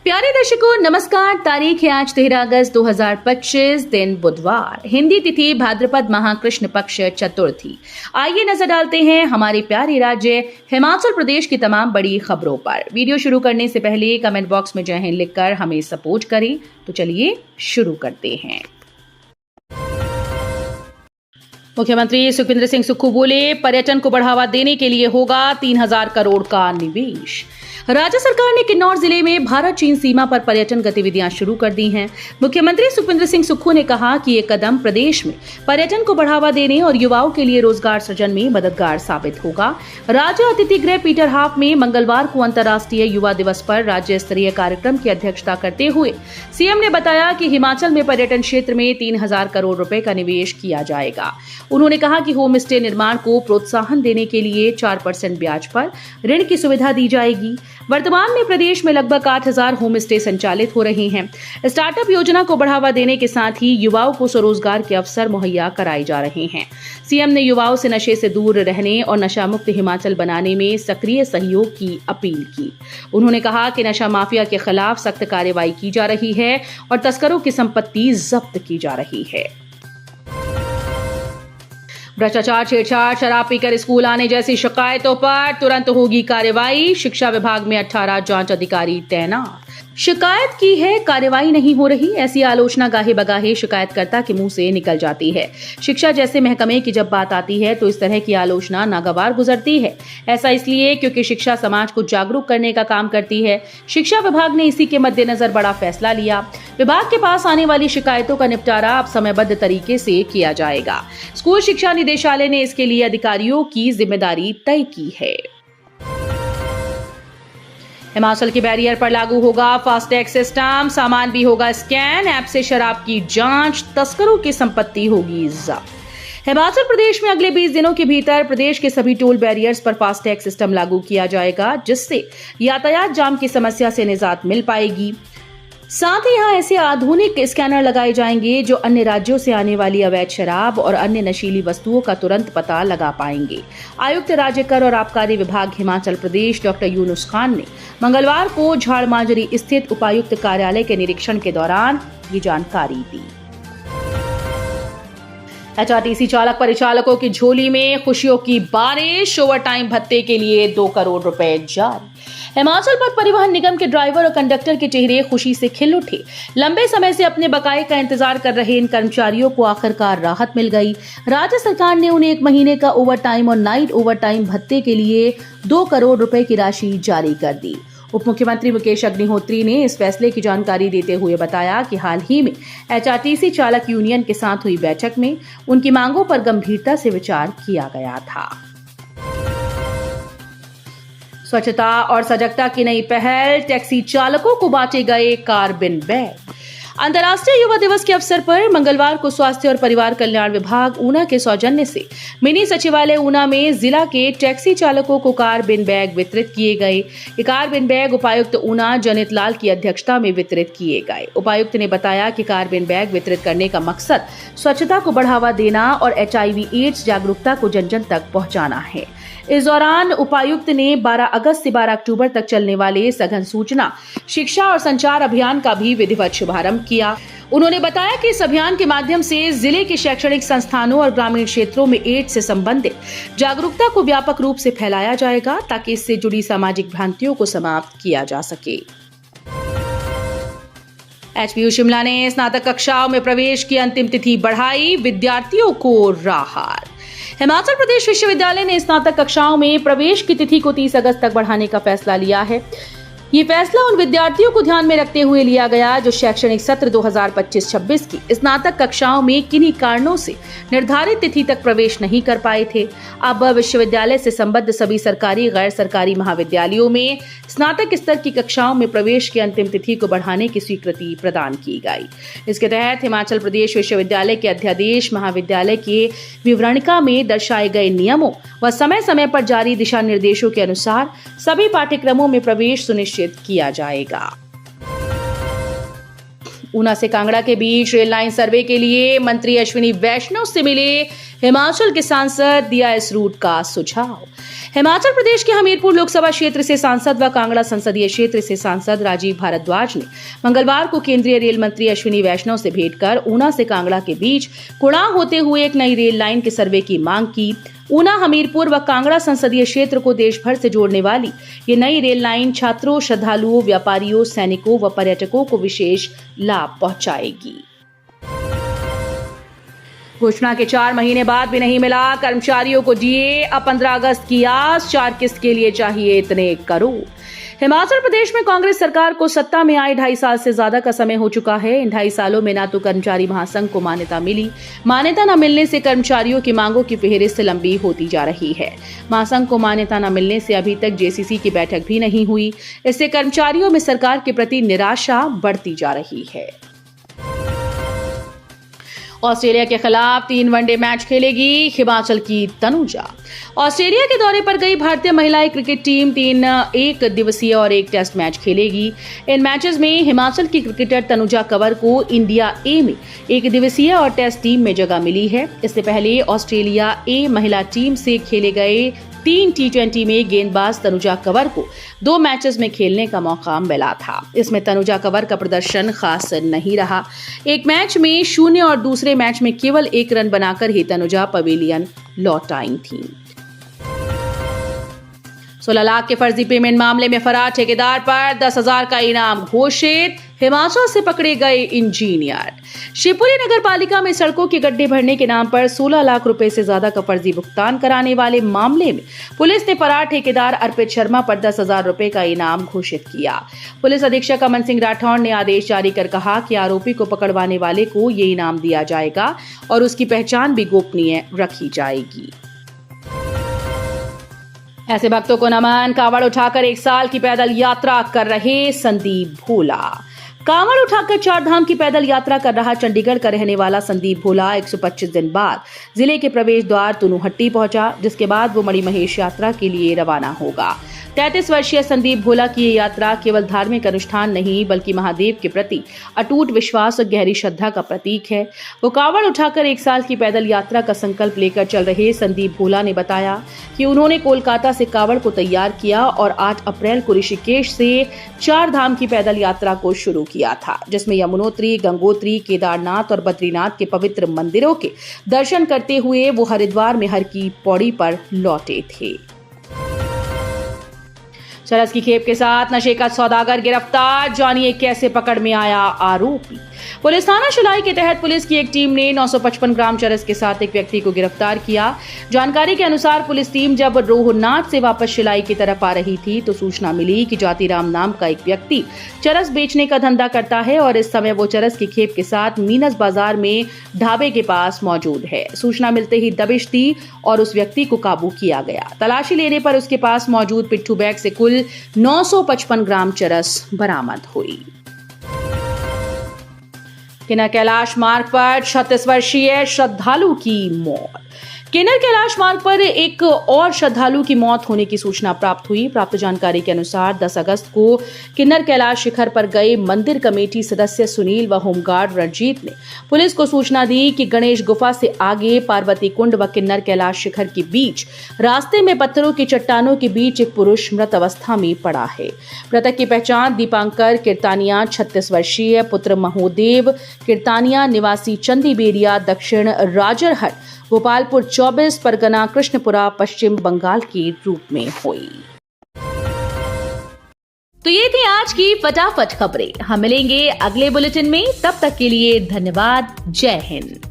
प्यारे दर्शकों नमस्कार। तारीख है आज 13 अगस्त 2025, दिन बुधवार, हिंदी तिथि भाद्रपद माह कृष्ण पक्ष चतुर्थी। आइए नजर डालते हैं हमारे प्यारे राज्य हिमाचल प्रदेश की तमाम बड़ी खबरों पर। वीडियो शुरू करने से पहले कमेंट बॉक्स में जय हिंद लिखकर हमें सपोर्ट करें। तो चलिए शुरू करते हैं। मुख्यमंत्री सुखविंदर सिंह सुक्खू बोले, पर्यटन को बढ़ावा देने के लिए होगा 3000 करोड़ का निवेश। राज्य सरकार ने किन्नौर जिले में भारत चीन सीमा पर पर्यटन गतिविधियां शुरू कर दी हैं। मुख्यमंत्री सुखविंदर सिंह सुक्खू ने कहा कि ये कदम प्रदेश में पर्यटन को बढ़ावा देने और युवाओं के लिए रोजगार सृजन में मददगार साबित होगा। राज्य अतिथि गृह पीटर हाफ में मंगलवार को अंतर्राष्ट्रीय युवा दिवस पर राज्य स्तरीय कार्यक्रम की अध्यक्षता करते हुए सीएम ने बताया कि हिमाचल में पर्यटन क्षेत्र में 3000 करोड़ रुपए का निवेश किया जाएगा। उन्होंने कहा कि होम स्टे निर्माण को प्रोत्साहन देने के लिए 4% ब्याज पर ऋण की सुविधा दी जाएगी। वर्तमान में प्रदेश में लगभग 8000 होम स्टे संचालित हो रहे हैं। स्टार्टअप योजना को बढ़ावा देने के साथ ही युवाओं को स्वरोजगार के अवसर मुहैया कराए जा रहे हैं। सीएम ने युवाओं से नशे से दूर रहने और नशा मुक्त हिमाचल बनाने में सक्रिय सहयोग की अपील की। उन्होंने कहा कि नशा माफिया के खिलाफ सख्त कार्रवाई की जा रही है और तस्करों की संपत्ति जब्त की जा रही है। भ्रष्टाचार, छेड़छाड़, शराब पीकर स्कूल आने जैसी शिकायतों पर तुरंत होगी कार्रवाई। शिक्षा विभाग में 18 जांच अधिकारी तैनात। शिकायत की है, कार्रवाई नहीं हो रही, ऐसी आलोचना गाहे बगाहे शिकायतकर्ता के मुंह से निकल जाती है। शिक्षा जैसे महकमे की जब बात आती है तो इस तरह की आलोचना नागवार गुजरती है। ऐसा इसलिए क्योंकि शिक्षा समाज को जागरूक करने का काम करती है। शिक्षा विभाग ने इसी के मद्देनजर बड़ा फैसला लिया। विभाग के पास आने वाली शिकायतों का निपटारा अब समयबद्ध तरीके से किया जाएगा। स्कूल शिक्षा निदेशालय ने इसके लिए अधिकारियों की जिम्मेदारी तय की है। हिमाचल के बैरियर पर लागू होगा फास्टैग सिस्टम, सामान भी होगा स्कैन, ऐप से शराब की जांच, तस्करों की संपत्ति होगी जब्त। हिमाचल प्रदेश में अगले 20 दिनों के भीतर प्रदेश के सभी टोल बैरियर्स पर फास्टैग सिस्टम लागू किया जाएगा, जिससे यातायात जाम की समस्या से निजात मिल पाएगी। साथ ही यहाँ ऐसे आधुनिक स्कैनर लगाए जाएंगे जो अन्य राज्यों से आने वाली अवैध शराब और अन्य नशीली वस्तुओं का तुरंत पता लगा पाएंगे। आयुक्त राज्य कर और आबकारी विभाग हिमाचल प्रदेश डॉक्टर यूनुस खान ने मंगलवार को झाड़माजरी स्थित उपायुक्त कार्यालय के निरीक्षण के दौरान ये जानकारी दी। एचआरटीसी चालक परिचालकों की झोली में खुशियों की बारिश, ओवर टाइम भत्ते के लिए 2 करोड़ रुपए जारी। हिमाचल पथ परिवहन निगम के ड्राइवर और कंडक्टर के चेहरे खुशी से खिल उठे। लंबे समय से अपने बकाये का इंतजार कर रहे इन कर्मचारियों को आखिरकार राहत मिल गई। राज्य सरकार ने उन्हें 1 महीने का ओवर टाइम और नाइट ओवर टाइम भत्ते के लिए 2 करोड़ रुपए की राशि जारी कर दी। उप मुख्यमंत्री मुकेश अग्निहोत्री ने इस फैसले की जानकारी देते हुए बताया कि हाल ही में एचआरटीसी चालक यूनियन के साथ हुई बैठक में उनकी मांगों पर गंभीरता से विचार किया गया था। स्वच्छता और सजगता की नई पहल, टैक्सी चालकों को बांटे गए कार्बिन बैग। अंतर्राष्ट्रीय युवा दिवस के अवसर पर मंगलवार को स्वास्थ्य और परिवार कल्याण विभाग ऊना के सौजन्य से मिनी सचिवालय ऊना में जिला के टैक्सी चालकों को कार्बिन बैग वितरित किए गए। ये कार्बिन बैग उपायुक्त ऊना जनित लाल की अध्यक्षता में वितरित किए गए। उपायुक्त ने बताया कि कार्बिन बैग वितरित करने का मकसद स्वच्छता को बढ़ावा देना और HIV एड्स जागरूकता को जन जन तक पहुंचाना है। इस दौरान उपायुक्त ने 12 अगस्त से 12 अक्टूबर तक चलने वाले सघन सूचना, शिक्षा और संचार अभियान का भी विधिवत शुभारंभ किया। उन्होंने बताया कि इस अभियान के माध्यम से जिले के शैक्षणिक संस्थानों और ग्रामीण क्षेत्रों में एड्स से संबंधित जागरूकता को व्यापक रूप से फैलाया जाएगा, ताकि इससे जुड़ी सामाजिक भ्रांतियों को समाप्त किया जा सके। HPU शिमला ने स्नातक कक्षाओं में प्रवेश की अंतिम तिथि बढ़ाई, विद्यार्थियों को राहत। हिमाचल प्रदेश विश्वविद्यालय ने स्नातक कक्षाओं में प्रवेश की तिथि को 30 अगस्त तक बढ़ाने का फैसला लिया है। ये फैसला उन विद्यार्थियों को ध्यान में रखते हुए लिया गया जो शैक्षणिक सत्र 2025-26 की स्नातक कक्षाओं में किन्हीं कारणों से निर्धारित तिथि तक प्रवेश नहीं कर पाए थे। अब विश्वविद्यालय से संबद्ध सभी सरकारी गैर सरकारी महाविद्यालयों में स्नातक स्तर की कक्षाओं में प्रवेश की अंतिम तिथि को बढ़ाने की स्वीकृति प्रदान की गई। इसके तहत हिमाचल प्रदेश विश्वविद्यालय के अध्यादेश महाविद्यालय के विवरणिका में दर्शाए गए नियमों व समय समय पर जारी दिशा निर्देशों के अनुसार सभी पाठ्यक्रमों में प्रवेश सुनिश्चित किया जाएगा। ऊना से कांगड़ा के बीच रेल लाइन सर्वे के लिए मंत्री अश्विनी वैष्णव से मिले हिमाचल के सांसद दिया इस रूट का सुझाव। हिमाचल प्रदेश के हमीरपुर लोकसभा क्षेत्र से सांसद व कांगड़ा संसदीय क्षेत्र से सांसद राजीव भारद्वाज ने मंगलवार को केंद्रीय रेल मंत्री अश्विनी वैष्णव से भेंट कर ऊना से कांगड़ा के बीच कुड़ाह होते हुए एक नई रेल लाइन के सर्वे की मांग की। ऊना, हमीरपुर व कांगड़ा संसदीय क्षेत्र को देश भर से जोड़ने वाली ये नई रेल लाइन छात्रों, श्रद्धालुओं, व्यापारियों, सैनिकों व पर्यटकों को विशेष लाभ पहुंचाएगी। घोषणा के 4 महीने बाद भी नहीं मिला कर्मचारियों को डीए। अब 15 अगस्त की आस, 4 किस्त के लिए चाहिए इतने करोड़। हिमाचल प्रदेश में कांग्रेस सरकार को सत्ता में आए 2.5 साल से ज्यादा का समय हो चुका है। इन 2.5 सालों में ना तो कर्मचारी महासंघ को मान्यता मिली, मान्यता न मिलने से कर्मचारियों की मांगों की फेहरिस्त लंबी होती जा रही है। महासंघ को मान्यता न मिलने से अभी तक जेसीसी की बैठक भी नहीं हुई। इससे कर्मचारियों में सरकार के प्रति निराशा बढ़ती जा रही है। ऑस्ट्रेलिया के खिलाफ 3 वनडे मैच खेलेगी हिमाचल की तनुजा। ऑस्ट्रेलिया के दौरे पर गई भारतीय महिला क्रिकेट टीम 3 एक दिवसीय और 1 टेस्ट मैच खेलेगी। इन मैचेस में हिमाचल की क्रिकेटर तनुजा कंवर को इंडिया ए में 1 दिवसीय और टेस्ट टीम में जगह मिली है। इससे पहले ऑस्ट्रेलिया ए महिला टीम से खेले गए 3 T20 में गेंदबाज तनुजा कंवर को 2 मैचेस में खेलने का मौका मिला था। इसमें तनुजा कंवर का प्रदर्शन खास नहीं रहा। एक मैच में 0 और दूसरे मैच में केवल 1 रन बनाकर ही तनुजा पवेलियन लौट आई थी। 16 लाख के फर्जी पेमेंट मामले में फरार ठेकेदार पर 10,000 का इनाम घोषित। हिमाचल से पकड़े गए इंजीनियर। शिवपुरी नगर पालिका में सड़कों के गड्ढे भरने के नाम पर 16 लाख रुपए से ज्यादा का फर्जी भुगतान कराने वाले मामले में पुलिस ने फरार ठेकेदार अर्पित शर्मा पर 10,000 रुपए का इनाम घोषित किया। पुलिस अधीक्षक अमन सिंह राठौड़ ने आदेश जारी कर कहा कि आरोपी को पकड़वाने वाले को ये इनाम दिया जाएगा और उसकी पहचान भी गोपनीय रखी जाएगी। ऐसे भक्तों को नमन। कांवड़ उठाकर 1 साल की पैदल यात्रा कर रहे संदीप भोला। कांवड़ उठाकर 4 धाम की पैदल यात्रा कर रहा चंडीगढ़ का रहने वाला संदीप भोला 125 दिन बाद जिले के प्रवेश द्वार तुनुहट्टी पहुंचा, जिसके बाद वो मणिमहेश यात्रा के लिए रवाना होगा। 33 वर्षीय संदीप भोला की ये यात्रा केवल धार्मिक अनुष्ठान नहीं बल्कि महादेव के प्रति अटूट विश्वास और गहरी श्रद्धा का प्रतीक है। वो कांवड़ उठाकर 1 साल की पैदल यात्रा का संकल्प लेकर चल रहे संदीप भोला ने बताया कि उन्होंने कोलकाता से कांवड़ को तैयार किया और 8 अप्रैल को ऋषिकेश से 4 धाम की पैदल यात्रा को शुरू किया था, जिसमें यमुनोत्री, गंगोत्री, केदारनाथ और बद्रीनाथ के पवित्र मंदिरों के दर्शन करते हुए वो हरिद्वार में हर की पौड़ी पर लौटे थे। चरस की खेप के साथ नशे का सौदागर गिरफ्तार। जानिए कैसे पकड़ में आया आरोपी। पुलिस थाना शुलाई के तहत पुलिस की एक टीम ने 955 ग्राम चरस के साथ एक व्यक्ति को गिरफ्तार किया। जानकारी के अनुसार पुलिस टीम जब रोहनाथ से वापस शिलाई की तरफ आ रही थी तो सूचना मिली कि जातीराम नाम का एक व्यक्ति चरस बेचने का धंधा करता है और इस समय वो चरस की खेप के साथ मीनस बाजार में ढाबे के पास मौजूद है। सूचना मिलते ही दबिश दी और उस व्यक्ति को काबू किया गया। तलाशी लेने पर उसके पास मौजूद पिट्ठू बैग से कुल 955 ग्राम चरस बरामद हुई। किन्नर कैलाश मार्ग पर 36 वर्षीय श्रद्धालु की मौत। किन्नर कैलाश मार्ग पर एक और श्रद्धालु की मौत होने की सूचना प्राप्त हुई। प्राप्त जानकारी के अनुसार 10 अगस्त को किन्नर कैलाश शिखर पर गए मंदिर कमेटी सदस्य सुनील व होमगार्ड रणजीत ने पुलिस को सूचना दी कि गणेश गुफा से आगे पार्वती कुंड व किन्नर कैलाश शिखर के बीच रास्ते में पत्थरों की चट्टानों के बीच एक पुरुष मृत अवस्था में पड़ा है। मृतक की पहचान दीपांकर किरतानिया 36 वर्षीय पुत्र महोदेव किरतानिया निवासी चंदी बेरिया दक्षिण राजरहट गोपालपुर 24 परगना कृष्णपुरा पश्चिम बंगाल के रूप में हुई। तो ये थी आज की फटाफट खबरें। हम मिलेंगे अगले बुलेटिन में, तब तक के लिए धन्यवाद। जय हिंद।